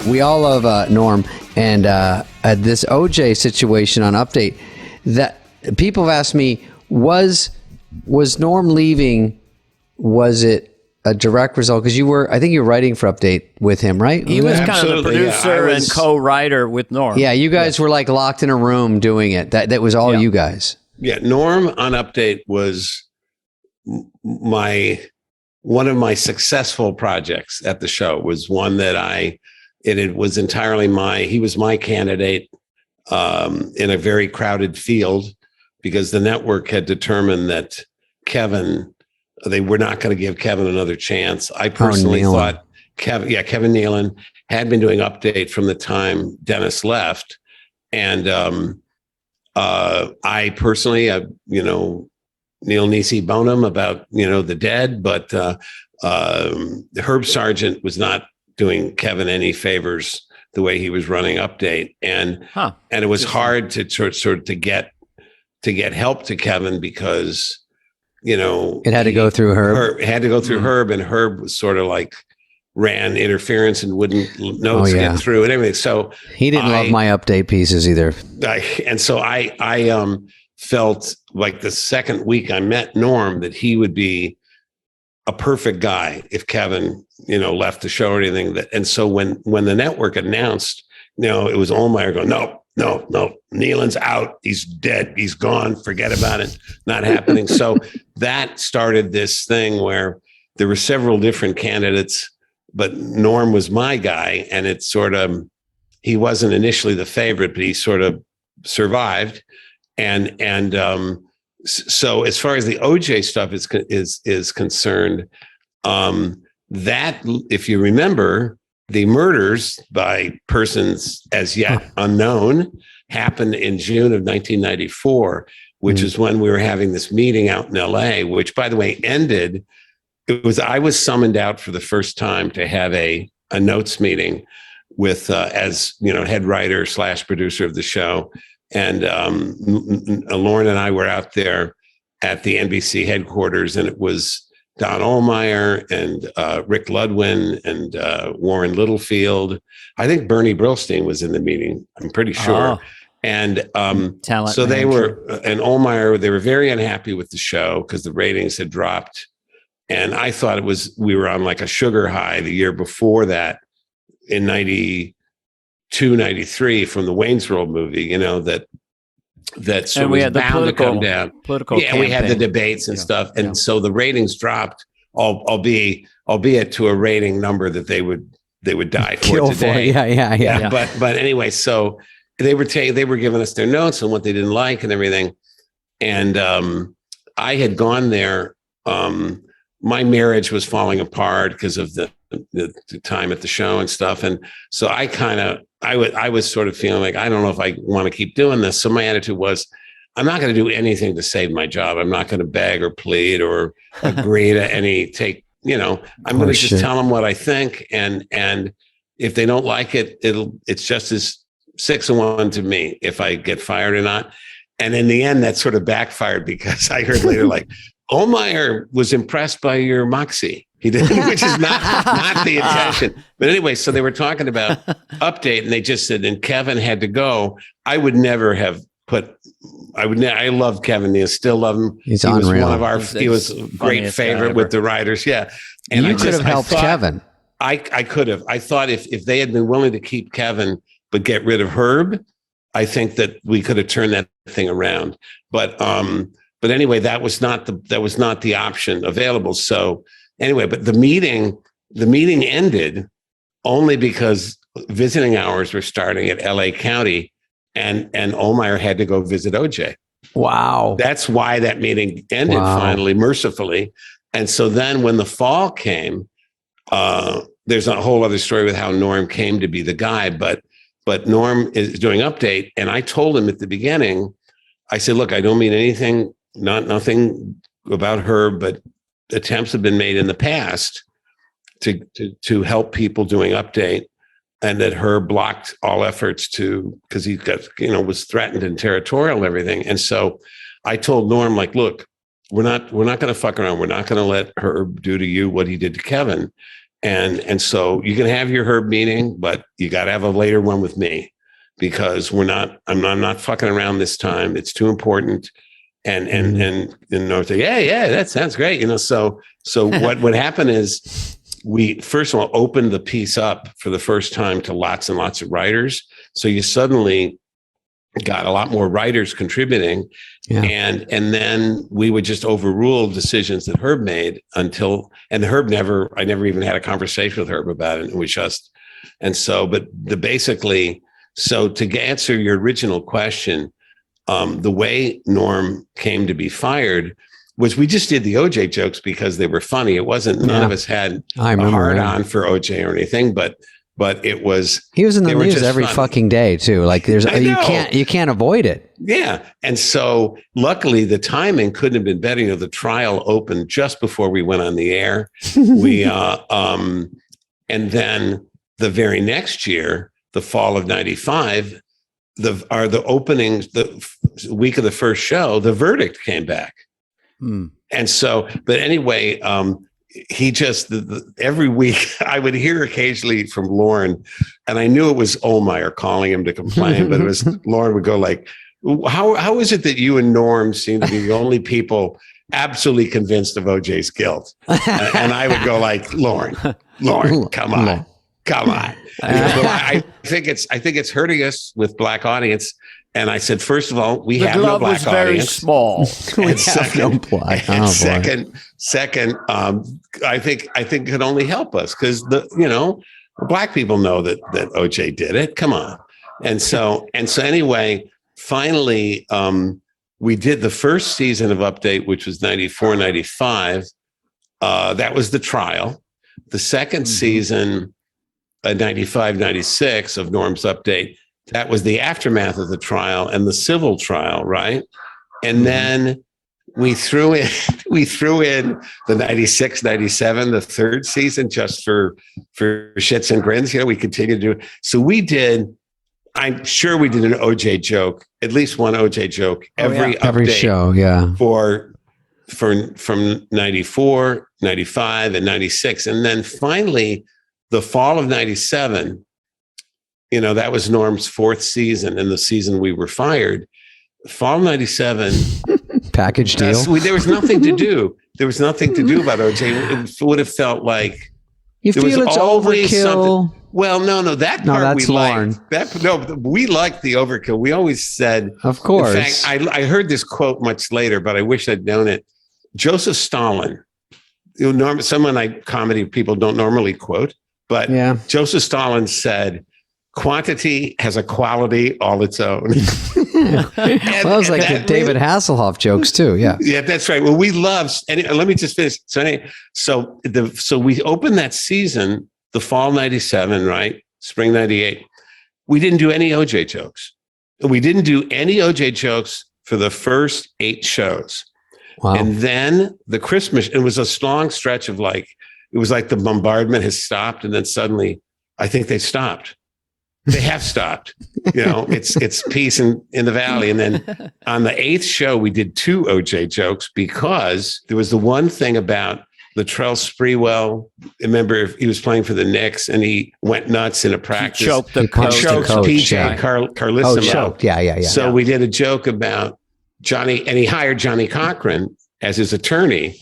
We all love Norm, and this OJ situation on Update, that people have asked me, was Norm leaving? Was it a direct result? Because I think you were writing for Update with him, right? He was Absolutely, kind of the producer and co-writer with Norm. Yeah, you guys were like locked in a room doing it. That was all you guys. Yeah, Norm on Update was one of my successful projects at the show. Was one that it was entirely he was my candidate in a very crowded field, because the network had determined that they were not going to give Kevin another chance. I personally thought Kevin Nealon had been doing Update from the time Dennis left. And I personally, Neil Nisi Bonham about, the dead, but Herb Sargent was not doing Kevin any favors the way he was running Update. And it was hard to sort of get help to Kevin, because it had to go through Herb. Herb, and Herb was sort of like ran interference and wouldn't notes get through and everything. So he didn't love my Update pieces either. I felt like the second week I met Norm that he would be a perfect guy if Kevin, left the show or anything. And so when the network announced, it was Ohlmeyer going, no, Nealon's out. He's dead. He's gone. Forget about it. Not happening. So that started this thing where there were several different candidates, but Norm was my guy. And it sort of, he wasn't initially the favorite, but he sort of survived. And so as far as the OJ stuff is concerned, that, if you remember, the murders by persons as yet unknown happened in June of 1994, which is when we were having this meeting out in LA, which, by the way, ended. I was summoned out for the first time to have a notes meeting with, as head writer / producer of the show. And Lauren and I were out there at the NBC headquarters, and it was Don Ohlmeyer and Rick Ludwin and Warren Littlefield. I think Bernie Brillstein was in the meeting, I'm pretty sure. And so they were, and Ohlmeyer, they were very unhappy with the show because the ratings had dropped. And I thought we were on like a sugar high the year before that, in 92, 93, from the Wayne's World movie, that so was bound to come down. Campaign. We had the debates and stuff. And so the ratings dropped, albeit to a rating number that they would die for today. Yeah. But anyway, so they were giving us their notes on what they didn't like and everything. And I had gone there. My marriage was falling apart because of the time at the show and stuff. And so I was sort of feeling like, I don't know if I want to keep doing this. So my attitude was, I'm not going to do anything to save my job. I'm not going to beg or plead or agree to I'm going to just tell them what I think. And if they don't like it, it's just as 6-1 to me if I get fired or not. And in the end, that sort of backfired, because I heard later, like, Ohlmeyer was impressed by your moxie. He did, which is not the intention. But anyway, so they were talking about Update, and they just said, and Kevin had to go. I would never have I loved Kevin. I still love him. He was one of he was a great favorite with the writers. Yeah. And you could have helped Kevin. I could have. I thought if they had been willing to keep Kevin, but get rid of Herb, I think that we could have turned that thing around. But anyway, that was not the option available. So anyway, but the meeting ended only because visiting hours were starting at LA County, and Ohlmeyer had to go visit OJ. Wow. That's why that meeting ended finally, mercifully. And so then when the fall came, there's a whole other story with how Norm came to be the guy, but Norm is doing Update. And I told him at the beginning, I said, look, I don't mean anything, nothing about her, but attempts have been made in the past to help people doing Update, and that her blocked all efforts because he got, was threatened and territorial and everything. And so I told Norm, like, look, we're not going to fuck around. We're not going to let her do to you what he did to Kevin. And so you can have your Herb meeting, but you got to have a later one with me, because I'm not fucking around this time. It's too important. And North, yeah, that sounds great. So what would happen is we first of all opened the piece up for the first time to lots and lots of writers. So you suddenly got a lot more writers contributing. Yeah. And then we would just overrule decisions that Herb made and I never even had a conversation with Herb about it. It was just, so to answer your original question, the way Norm came to be fired was we just did the OJ jokes because they were funny. It wasn't, none of us had a hard on for OJ or anything, but it was. He was in the news every fucking day too. Like you can't avoid it. Yeah, and so luckily the timing couldn't have been better. The trial opened just before we went on the air. And then the very next year, the fall of '95, the openings, the week of the first show, the verdict came back. And so, but anyway, he just every week I would hear occasionally from Lauren, and I knew it was Ohlmeyer calling him to complain, but it was Lauren would go like, how is it that you and Norm seem to be the only people absolutely convinced of OJ's guilt? And I would go like, Lauren, come on. I think it's hurting us with black audience. And I said, first of all, we have no black audience. The glove was very small. And second, I think it could only help us because black people know that OJ did it. Come on. And so anyway, finally, we did the first season of Update, which was 94, 95. That was the trial. The second season, 95, 96 of Norm's Update, that was the aftermath of the trial and the civil trial, right? And then we threw in the 96, 97, the third season, just for shits and grins. We continued to do. So we did. I'm sure we did an OJ joke, at least one OJ joke every show, yeah. From 94, 95, and 96, and then finally the fall of 97. That was Norm's fourth season and the season we were fired. Fall 97. Package deal. There was nothing to do. There was nothing to do about OJ. It would have felt like you feel it's overkill. Well, no, that part that's we Lauren. liked. We liked the overkill. We always said, of course. In fact, I heard this quote much later, but I wish I'd known it. Joseph Stalin, someone comedy people don't normally quote, but Joseph Stalin said, quantity has a quality all its own. That was like the David Hasselhoff jokes too. Yeah. Yeah, that's right. Well, we love, and let me just finish. So we opened that season, the fall 97, right? Spring 98. We didn't do any OJ jokes. We didn't do any OJ jokes for the first 8 shows. Wow. And then the Christmas, it was a long stretch of it was like the bombardment has stopped. And then suddenly I think they stopped. They have stopped. It's peace in the valley. And then on the 8th show, we did 2 OJ jokes because there was the one thing about Latrell Sprewell. Remember, he was playing for the Knicks and he went nuts in a practice. He choked the coach. PJ Carlissimo. Choked. Yeah. So we did a joke about Johnny, and he hired Johnny Cochran as his attorney.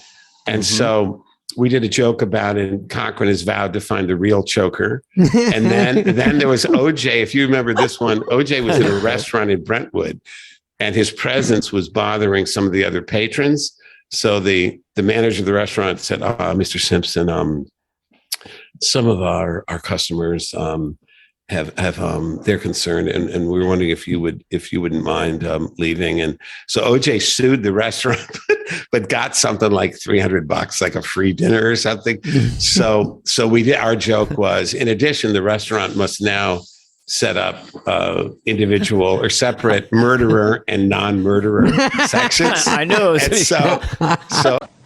And so we did a joke about it, and Cochran has vowed to find the real choker. And then there was OJ. If you remember this one, OJ was in a restaurant in Brentwood, and his presence was bothering some of the other patrons. So the manager of the restaurant said, Mr. Simpson, some of our customers have they're concerned, and we were wondering if you wouldn't mind leaving. And so OJ sued the restaurant, but got something like $300, like a free dinner or something. So we did. Our joke was, in addition, the restaurant must now set up individual or separate murderer and non-murderer sections. I know. So.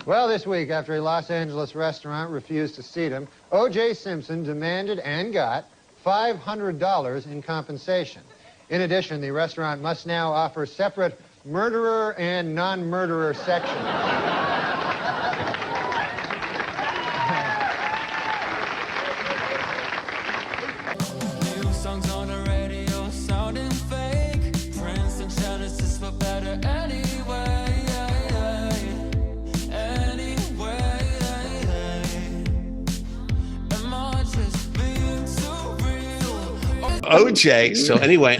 Well, this week, after a Los Angeles restaurant refused to seat him, O.J. Simpson demanded and got $500 in compensation. In addition, the restaurant must now offer separate murderer and non-murderer sections. 5 songs on the radio sounding fake. Prince and Genesis for better anyway. Anyway, am I just being too real? OJ. So anyway,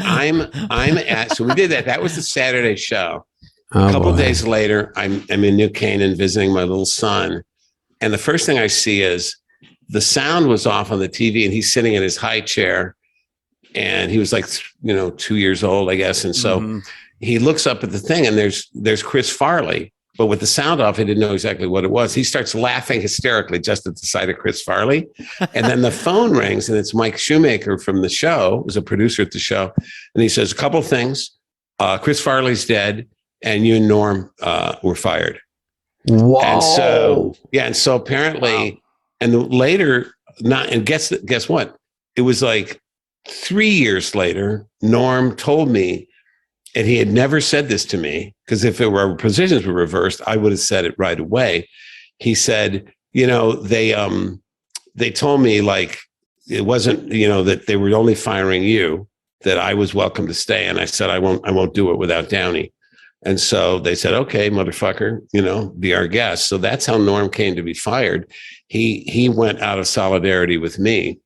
so we did that. That was the Saturday show. Oh, A couple boy. days later, I'm in New Canaan visiting my little son. And the first thing I see is the sound was off on the TV and he's sitting in his high chair and he was like, 2 years old, I guess. And so he looks up at the thing and there's Chris Farley, but with the sound off, he didn't know exactly what it was. He starts laughing hysterically just at the sight of Chris Farley. And then the phone rings and it's Mike Shoemaker from the show, who's a producer at the show. And he says a couple things. Chris Farley's dead and you and Norm were fired. Whoa. And so apparently, and later, guess what? It was like 3 years later, Norm told me, and he had never said this to me, because if our positions were reversed, I would have said it right away. He said, they told me like, it wasn't, that they were only firing you, that I was welcome to stay. And I said, I won't do it without Downey. And so they said, okay, motherfucker, be our guest. So that's how Norm came to be fired. He went out of solidarity with me.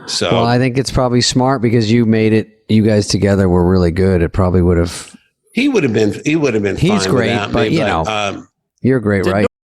So Well, I think it's probably smart because you made it. You guys together were really good. It probably would have. he would have been He's fine great, without but me, you're great, right?